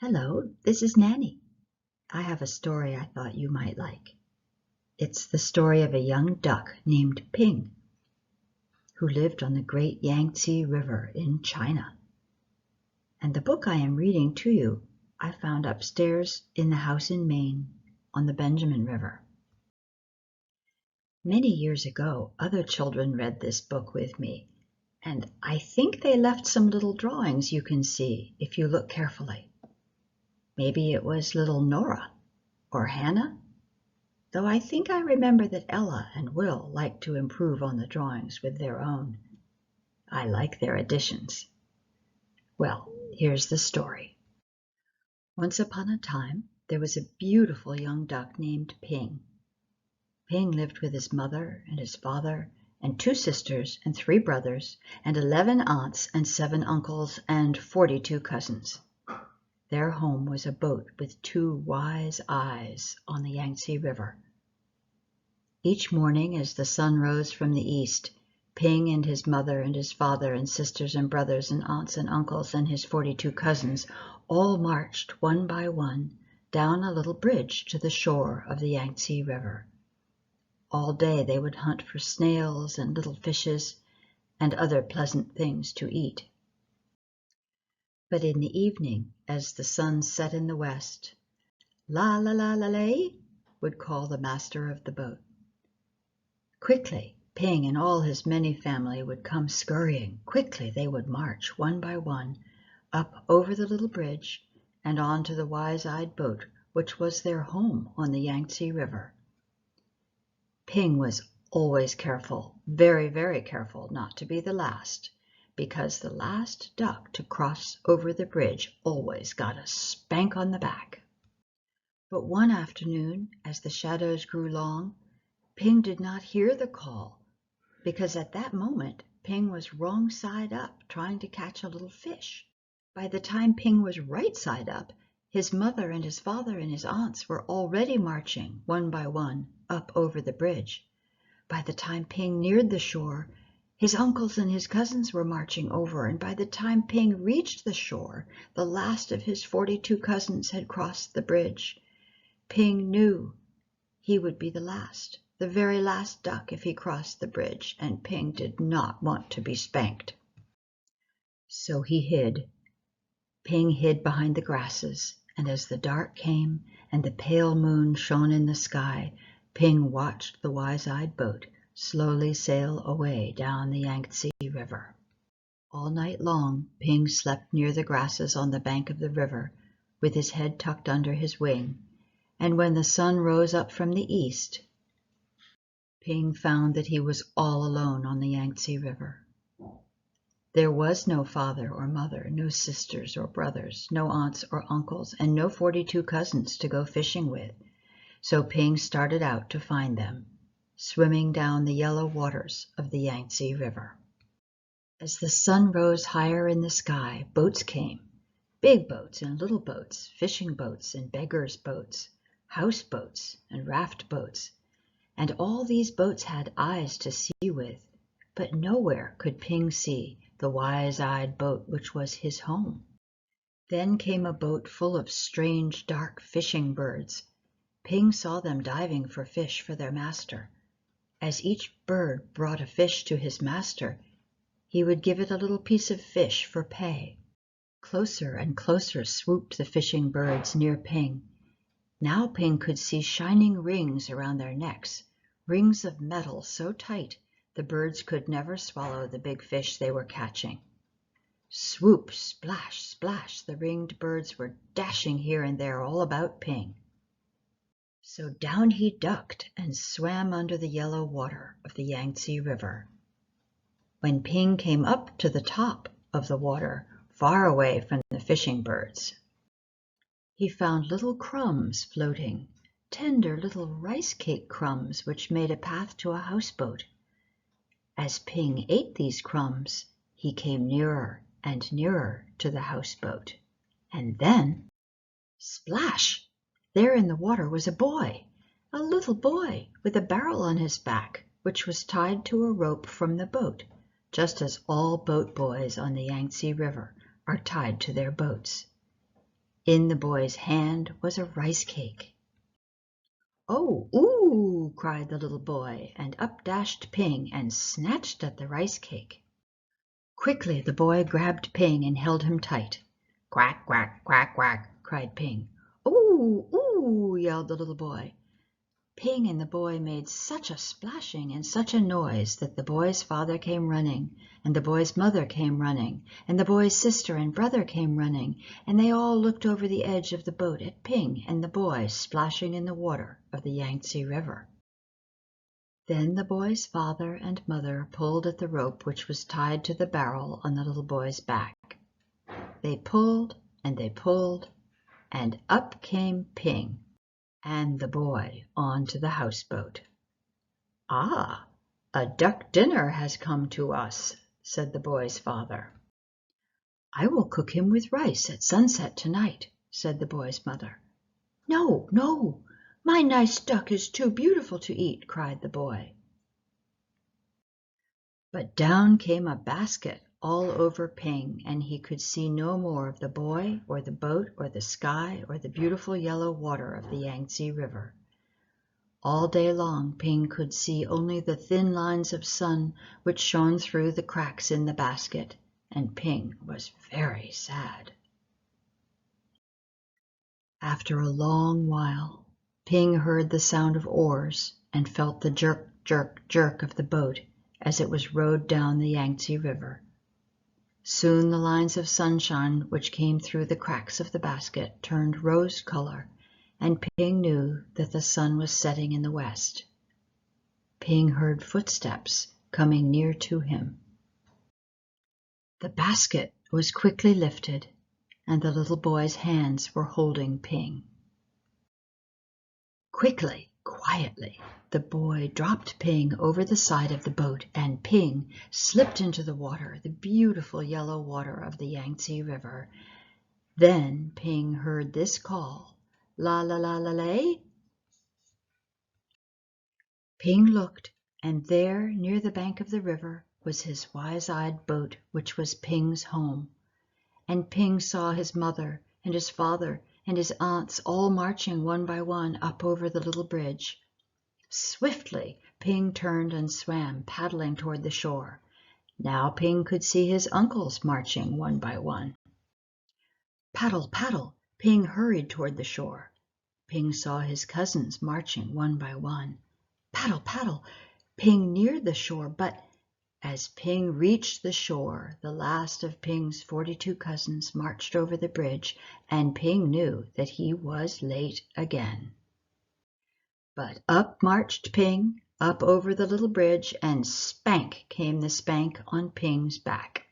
Hello, this is Nanny. I have a story I thought you might like. It's the story of a young duck named Ping, who lived on the great Yangtze River in China. And the book I am reading to you, I found upstairs in the house in Maine on the Benjamin River. Many years ago, other children read this book with me, and I think they left some little drawings you can see if you look carefully. Maybe it was little Nora or Hannah, though I think I remember that Ella and Will liked to improve on the drawings with their own. I like their additions. Well, here's the story. Once upon a time, there was a beautiful young duck named Ping. Ping lived with his mother and his father and 2 sisters and 3 brothers and 11 aunts and 7 uncles and 42 cousins. Their home was a boat with 2 wise eyes on the Yangtze River. Each morning as the sun rose from the east, Ping and his mother and his father and sisters and brothers and aunts and uncles and his 42 cousins all marched one by one down a little bridge to the shore of the Yangtze River. All day they would hunt for snails and little fishes and other pleasant things to eat. But in the evening, as the sun set in the west, la la la la lay would call the master of the boat. Quickly, Ping and all his many family would come scurrying. Quickly they would march, one by one, up over the little bridge and on to the wise-eyed boat, which was their home on the Yangtze River. Ping was always careful, very, very careful, not to be the last, because the last duck to cross over the bridge always got a spank on the back. But one afternoon, as the shadows grew long, Ping did not hear the call, because at that moment Ping was wrong side up trying to catch a little fish. By the time Ping was right side up, his mother and his father and his aunts were already marching, one by one, up over the bridge. By the time Ping neared the shore, his uncles and his cousins were marching over, and by the time Ping reached the shore, the last of his 42 cousins had crossed the bridge. Ping knew he would be the last, the very last duck if he crossed the bridge, and Ping did not want to be spanked. So he hid. Ping hid behind the grasses, and as the dark came and the pale moon shone in the sky, Ping watched the wise-eyed boat slowly sail away down the Yangtze River. All night long, Ping slept near the grasses on the bank of the river, with his head tucked under his wing, and when the sun rose up from the east, Ping found that he was all alone on the Yangtze River. There was no father or mother, no sisters or brothers, no aunts or uncles, and no 42 cousins to go fishing with. So Ping started out to find them, swimming down the yellow waters of the Yangtze River. As the sun rose higher in the sky, boats came, big boats and little boats, fishing boats and beggars' boats, houseboats and raft boats, and all these boats had eyes to see with, but nowhere could Ping see the wise-eyed boat which was his home. Then came a boat full of strange, dark fishing birds. Ping saw them diving for fish for their master. As each bird brought a fish to his master, he would give it a little piece of fish for pay. Closer and closer swooped the fishing birds near Ping. Now Ping could see shining rings around their necks, rings of metal so tight the birds could never swallow the big fish they were catching. Swoop, splash, splash, the ringed birds were dashing here and there all about Ping. So down he ducked and swam under the yellow water of the Yangtze River. When Ping came up to the top of the water, far away from the fishing birds, he found little crumbs floating, tender little rice cake crumbs which made a path to a houseboat. As Ping ate these crumbs, he came nearer and nearer to the houseboat. And then, splash! There in the water was a boy, a little boy with a barrel on his back, which was tied to a rope from the boat, just as all boat boys on the Yangtze River are tied to their boats. In the boy's hand was a rice cake. "Oh, ooh!" cried the little boy, and up dashed Ping and snatched at the rice cake. Quickly the boy grabbed Ping and held him tight. "Quack, quack, quack, quack!" cried Ping. "Ooh, ooh!" yelled the little boy. Ping and the boy made such a splashing and such a noise that the boy's father came running, and the boy's mother came running, and the boy's sister and brother came running, and they all looked over the edge of the boat at Ping and the boy splashing in the water of the Yangtze River. Then the boy's father and mother pulled at the rope which was tied to the barrel on the little boy's back. They pulled, and up came Ping and the boy onto the houseboat. "Ah, a duck dinner has come to us," said the boy's father. "I will cook him with rice at sunset tonight," said the boy's mother. "No, no, my nice duck is too beautiful to eat," cried the boy. But down came a basket all over Ping, and he could see no more of the boy or the boat or the sky or the beautiful yellow water of the Yangtze River. All day long Ping could see only the thin lines of sun which shone through the cracks in the basket, and Ping was very sad. After a long while, Ping heard the sound of oars and felt the jerk, jerk, jerk of the boat as it was rowed down the Yangtze River. Soon the lines of sunshine which came through the cracks of the basket turned rose color, and Ping knew that the sun was setting in the west. Ping heard footsteps coming near to him. The basket was quickly lifted, and the little boy's hands were holding Ping. Quickly, quietly, the boy dropped Ping over the side of the boat, and Ping slipped into the water, the beautiful yellow water of the Yangtze River. Then Ping heard this call, "La la la la lay." Ping looked, and there, near the bank of the river, was his wise-eyed boat, which was Ping's home. And Ping saw his mother and his father and his aunts all marching one by one up over the little bridge. Swiftly Ping turned and swam, paddling toward the shore. Now Ping could see his uncles marching one by one. Paddle, paddle, Ping hurried toward the shore. Ping saw his cousins marching one by one. Paddle, paddle, Ping neared the shore, but as Ping reached the shore, the last of Ping's 42 cousins marched over the bridge, and Ping knew that he was late again. But up marched Ping, up over the little bridge, and spank came the spank on Ping's back.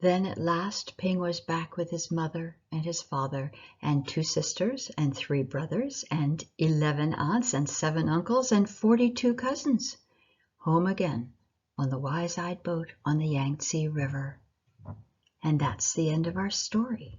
Then at last Ping was back with his mother and his father and 2 sisters and 3 brothers and 11 aunts and 7 uncles and 42 cousins, home again on the wise-eyed boat on the Yangtze River. And that's the end of our story.